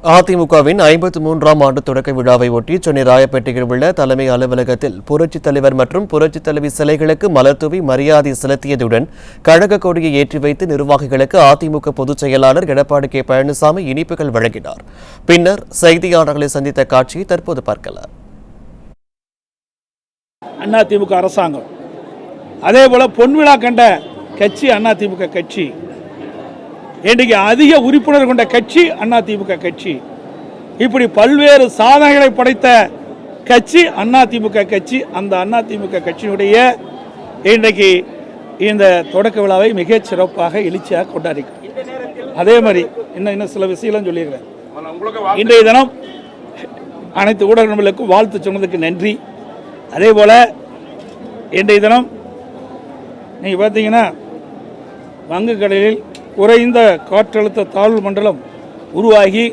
அதிமுகவின் 53ஆம் ஆண்டு தொடக்க விழாவை ஒட்டி சென்னை ராயப்பேட்டையில் உள்ள தலைமை அலுவலகத்தில் புரட்சித் தலைவர் மற்றும் புரட்சித் தலைவி சிலைகளுக்கு மலர்தூவி மரியாதை செலுத்தியதுடன் கழக கொடியை ஏற்றி வைத்து நிர்வாகிகளுக்கு அதிமுக பொதுச் செயலாளர் எடப்பாடி கே பழனிசாமி இனிப்புகள் வழங்கினார். பின்னர் செய்தியாளர்களை சந்தித்த காட்சியை தற்போது பார்க்கலாம். அதிமுக அரசாங்கம் அதேபோல பொன்விழா கண்ட கட்சி அதிமுக கட்சி, இன்றைக்கு அதிக உறுப்பினர் கொண்ட கட்சி அதிமுக கட்சி, இப்படி பல்வேறு சாதனைகளை படைத்த கட்சி அதிமுக கட்சி. அந்த அதிமுக கட்சியினுடைய இன்றைக்கு இந்த தொடக்க விழாவை மிகச் சிறப்பாக எழுச்சியாக கொண்டாடிக்கிறோம். அதே மாதிரி இன்னும் சில விஷயங்களும் சொல்லியிருக்கிறேன். இன்றைய தினம் அனைத்து ஊடகங்களுக்கும் வாழ்த்து சொன்னதுக்கு நன்றி. அதே போல இன்றைய தினம் நீங்கள் பார்த்தீங்கன்னா வங்கக்கடலில் குறைந்த காற்றழுத்த தாழ்வு மண்டலம் உருவாகி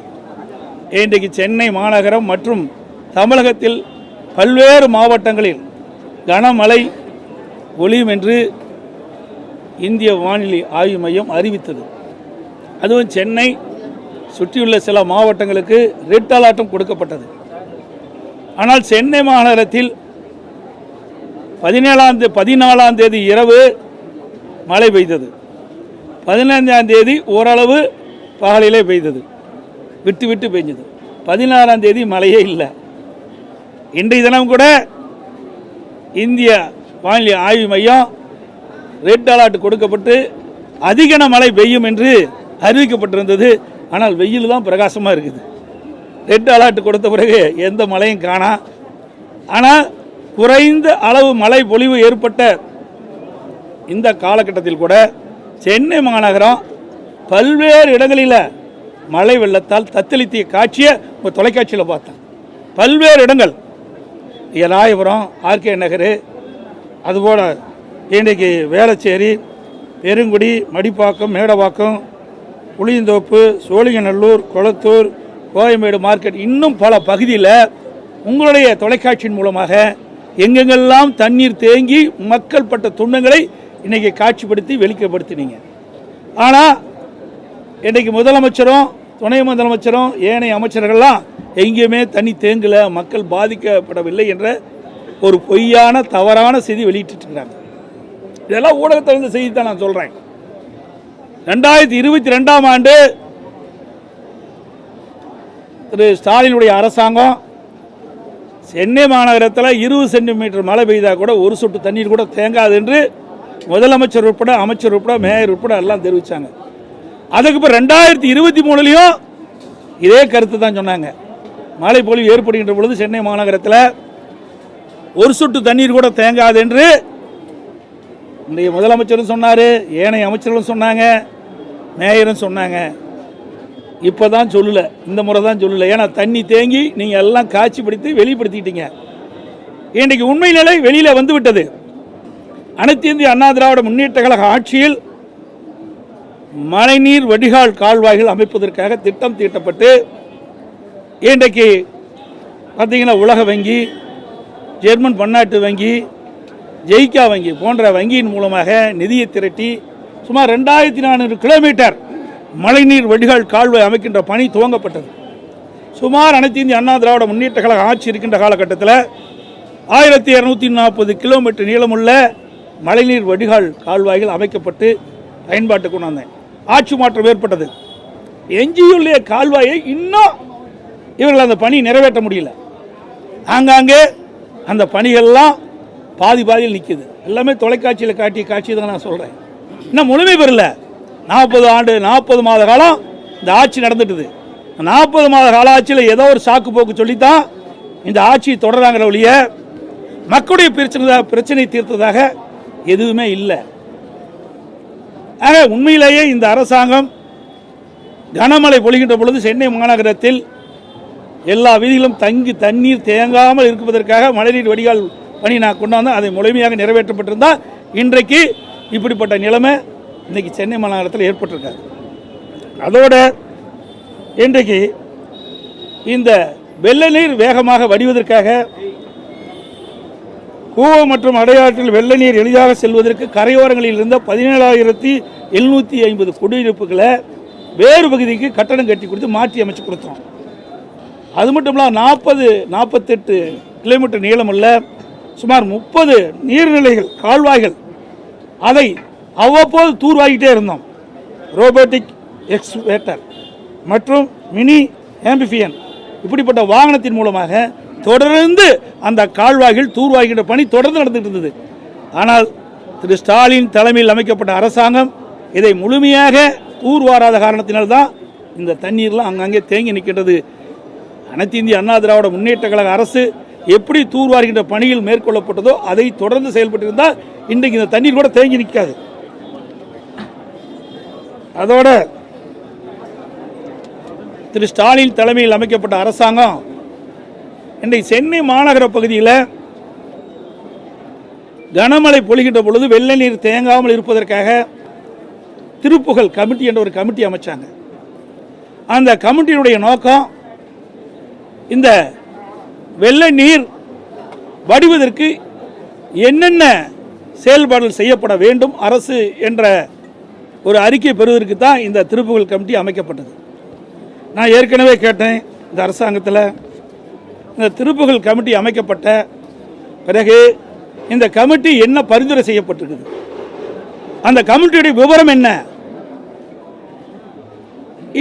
இன்றைக்கு சென்னை மாநகரம் மற்றும் தமிழகத்தில் பல்வேறு மாவட்டங்களில் கனமழை பொழியும் என்று இந்திய வானிலை ஆய்வு மையம் அறிவித்தது. அதுவும் சென்னை சுற்றியுள்ள சில மாவட்டங்களுக்கு ரெட் அலர்ட்டும் கொடுக்கப்பட்டது. ஆனால் சென்னை மாநகரத்தில் 14ஆம் தேதி இரவு மழை பெய்தது. 15ஆம் தேதி ஓரளவு பகலிலே பெய்தது, விட்டு விட்டு பெய்ஞ்சது. 16ஆம் தேதி மழையே இல்லை. இன்றைய தினம் கூட இந்திய வானிலை ஆய்வு மையம் ரெட் அலர்ட் கொடுக்கப்பட்டு அதிக மழை பெய்யும் என்று அறிவிக்கப்பட்டிருந்தது. ஆனால் வெயில் தான் பிரகாசமாக இருக்குது. ரெட் அலர்ட் கொடுத்த பிறகு எந்த மழையும் காணா. ஆனால் குறைந்த அளவு மழை பொழிவு ஏற்பட்ட இந்த காலகட்டத்தில் கூட சென்னை மாநகரம் பல்வேறு இடங்களில் மழை வெள்ளத்தால் தத்தளித்திய காட்சியை தொலைக்காட்சியில் பார்த்தேன். பல்வேறு இடங்கள், ராயபுரம், ஆர்கே நகர், அதுபோல் இன்றைக்கு வேளச்சேரி, பெருங்குடி, மடிப்பாக்கம், மேடவாக்கம், புளியந்தோப்பு, சோழிங்கநல்லூர், கொளத்தூர், கோயம்பேடு மார்க்கெட், இன்னும் பல பகுதியில் உங்களுடைய தொலைக்காட்சியின் மூலமாக எங்கெங்கெல்லாம் தண்ணீர் தேங்கி மக்கள் பட்ட துன்பங்களை இன்றைக்கி காட்சிப்படுத்தி வெளிக்கப்படுத்தினீங்க. ஆனால் இன்றைக்கு முதலமைச்சரும் துணை முதலமைச்சரும் ஏனைய அமைச்சர்கள்லாம் எங்கேயுமே தண்ணி தேங்கலை, மக்கள் பாதிக்கப்படவில்லை என்ற ஒரு பொய்யான தவறான செய்தி வெளியிட்டிருக்கிறாங்க. இதெல்லாம் ஊடகத்தில் இருந்த செய்தி தான் நான் சொல்கிறேன். 2022ஆம் ஆண்டு திரு ஸ்டாலினுடைய அரசாங்கம் சென்னை மாநகரத்தில் 20 சென்டிமீட்டர் மழை பெய்தா கூட ஒரு சொட்டு தண்ணீர் கூட தேங்காது என்று முதலமைச்சர் உட்பட, அமைச்சர் உட்பட, மேயர் உட்பட எல்லாம் தெரிவித்தாங்க. அதுக்கு இப்போ 2023லையும் இதே கருத்து தான் சொன்னாங்க. மழை பொழிவு ஏற்படுகின்ற பொழுது சென்னை மாநகரத்தில் ஒரு சொட்டு தண்ணீர் கூட தேங்காது என்று இன்றைய முதலமைச்சரும் சொன்னார், ஏனைய அமைச்சர்களும் சொன்னாங்க, மேயரும் சொன்னாங்க. இப்போ தான் சொல்லலை, இந்த முறை தான் சொல்லலை. ஏன்னா தண்ணி தேங்கி நீங்கள் எல்லாம் காட்சிப்படுத்தி வெளிப்படுத்திட்டீங்க. இன்றைக்கு உண்மை நிலை வெளியில் வந்துவிட்டது. அனைத்து இந்திய அண்ணா திராவிட முன்னேற்ற கழக ஆட்சியில் மழைநீர் வடிகால் கால்வாய்கள் அமைப்பதற்காக திட்டம் தீட்டப்பட்டு இன்றைக்கு பார்த்தீங்கன்னா உலக வங்கி, ஜெர்மன் பன்னாட்டு வங்கி, ஜெய்கா வங்கி போன்ற வங்கியின் மூலமாக நிதியை திரட்டி சுமார் 2400 கிலோமீட்டர் மழைநீர் வடிகால் கால்வாய் அமைக்கின்ற பணி துவங்கப்பட்டது. சுமார் அனைத்து இந்திய அண்ணா திராவிட முன்னேற்ற கழக ஆட்சி இருக்கின்ற காலகட்டத்தில் 1240 கிலோமீட்டர் நீளமுள்ள மழைநீர் வடிகால் கால்வாய்கள் அமைக்கப்பட்டு பயன்பாட்டுக்கு கொண்டாந்தேன். ஆட்சி மாற்றம் ஏற்பட்டது. எஞ்சியுள்ள கால்வாயை இன்னும் இவர்கள் அந்த பணி நிறைவேற்ற முடியல. ஆங்காங்கே அந்த பணிகள்லாம் பாதியில் நிற்குது. எல்லாமே தொலைக்காட்சியில் காட்டிய காட்சி தான் நான் சொல்கிறேன். இன்னும் முழுமை பெறல. 40 மாத காலம் இந்த ஆட்சி நடந்துட்டுது. 40 மாத கால ஆட்சியில் ஏதோ ஒரு சாக்கு போக்கு சொல்லித்தான் இந்த ஆட்சி தொடராங்கிற ஒழிய மக்களுடைய பிரச்சனை தீர்த்ததாக எதுவுமே இல்லை. ஆக உண்மையிலேயே இந்த அரசாங்கம் கனமழை பொழிகின்ற பொழுது சென்னை மாநகரத்தில் எல்லா வீதிகளும் தண்ணீர் தேங்காமல் இருப்பதற்காக மழைநீர் வடிகால் பணி நான் கொண்டாந்து அதை முழுமையாக நிறைவேற்றப்பட்டிருந்தால் இன்றைக்கு இப்படிப்பட்ட நிலைமை இன்றைக்கி சென்னை மாநகரத்தில் ஏற்பட்டிருக்காது. அதோட இன்றைக்கு இந்த வெள்ள நீர் வேகமாக வடிவதற்காக கூவம் மற்றும் அடையாற்றில் வெள்ள நீர் எளிதாக செல்வதற்கு கரையோரங்களில் இருந்த 17,750 குடியிருப்புகளை வேறு பகுதிக்கு கட்டடம் கட்டி கொடுத்து மாற்றி அமைச்சு கொடுத்தோம். அது மட்டும் இல்லாமல் 48 கிலோமீட்டர் நீளமுள்ள சுமார் 30 நீர்நிலைகள், கால்வாய்கள், அதை அவ்வப்போது தூர்வாகிட்டே இருந்தோம். ரோபோட்டிக் எக்ஸ்வேட்டர் மற்றும் மினி ஆம்பிஃபியன் இப்படிப்பட்ட வாகனத்தின் மூலமாக தொடர்ந்து அந்த கால்வாய்கள் தூர்வாகின்ற பணி தொடர்ந்து நடந்துகிட்டு இருந்தது. ஆனால் திரு ஸ்டாலின் தலைமையில் அமைக்கப்பட்ட அரசாங்கம் இதை முழுமையாக தூர்வாராத காரணத்தினால்தான் இந்த தண்ணீர்லாம் அங்கங்கே தேங்கி நிற்கின்றது. அனைத்து இந்திய அண்ணா திராவிட முன்னேற்ற கழக அரசு எப்படி தூர்வாருகின்ற பணியில் மேற்கொள்ளப்பட்டதோ அதை தொடர்ந்து செயல்பட்டிருந்தால் இன்றைக்கு இந்த தண்ணீர் கூட தேங்கி நிற்காது. அதோட திரு ஸ்டாலின் தலைமையில் அமைக்கப்பட்ட அரசாங்கம் இன்றைக்கு சென்னை மாநகர பகுதியில் கனமழை பொழிகின்ற பொழுது வெள்ள நீர் தேங்காமல் இருப்பதற்காக திருப்புகழ் கமிட்டி என்ற ஒரு கமிட்டி அமைச்சாங்க. அந்த கமிட்டியினுடைய நோக்கம் இந்த வெள்ள நீர் வடிவதற்கு என்னென்ன செயல்பாடுகள் செய்யப்பட வேண்டும் அரசு என்ற ஒரு அறிக்கை பெறுவதற்கு தான் இந்த திருப்புகழ் கமிட்டி அமைக்கப்பட்டது. நான் ஏற்கனவே கேட்டேன், இந்த அரசாங்கத்தில் இந்த திருப்புகழ் கமிட்டி அமைக்கப்பட்ட பிறகு இந்த கமிட்டி என்ன பரிந்துரை செய்யப்பட்டிருக்குது, அந்த கமிட்டியுடைய விவரம் என்ன,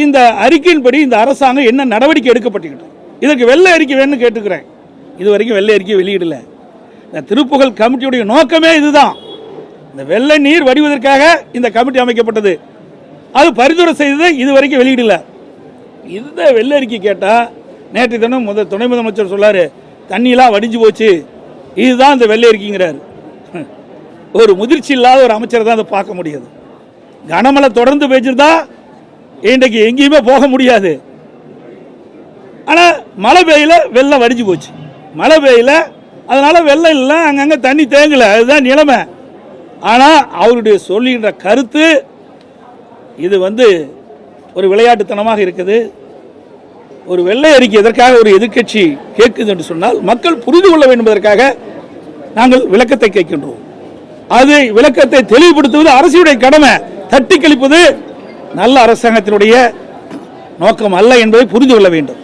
இந்த அறிக்கையின்படி இந்த அரசாங்கம் என்ன நடவடிக்கை எடுக்கப்பட்டிருக்கிறது, இதற்கு வெள்ளை அறிக்கை வேணும்னு கேட்டுக்கிறேன். இது வரைக்கும் வெள்ளை அறிக்கை வெளியிடல. இந்த திருப்புகழ் கமிட்டியுடைய நோக்கமே இதுதான். இந்த வெள்ள நீர் வடிவதற்காக இந்த கமிட்டி அமைக்கப்பட்டது. அது பரிந்துரை செய்தது இது வரைக்கும் வெளியிடல. இந்த வெள்ளை அறிக்கை கேட்டால் நேற்று தினம் துணை முதலமைச்சர் சொல்லாரு, தண்ணியெல்லாம் வடிஞ்சு போச்சு, இதுதான் இந்த வெள்ளை அறிக்கைங்கிறார். ஒரு முதிர்ச்சி இல்லாத ஒரு அமைச்சரை தான் அதை பார்க்க முடியாது. கனமழை தொடர்ந்து பெய்ஞ்சிருந்தா இன்றைக்கு எங்கேயுமே போக முடியாது. ஆனால் மழை பெய்யல, வெள்ளம் வடிஞ்சு போச்சு. மழை பெய்யல, அதனால வெள்ளம் இல்லை, அங்கங்கே தண்ணி தேங்கலை, அதுதான் நிலைமை. ஆனால் அவருடைய சொல்லுகின்ற கருத்து இது ஒரு விளையாட்டுத்தனமாக இருக்குது. ஒரு வெள்ளை அறிக்கை எதற்காக ஒரு எதிர்க்கட்சி கேட்குது என்று சொன்னால் மக்கள் புரிந்து கொள்ள வேண்டும் என்பதற்காக நாங்கள் விளக்கத்தை கேட்கின்றோம். அது விளக்கத்தை தெளிவுபடுத்துவது அரசுடைய கடமை. தட்டி கழிப்பது நல்ல அரசாங்கத்தினுடைய நோக்கம் அல்ல என்பதை புரிந்து கொள்ள வேண்டும்.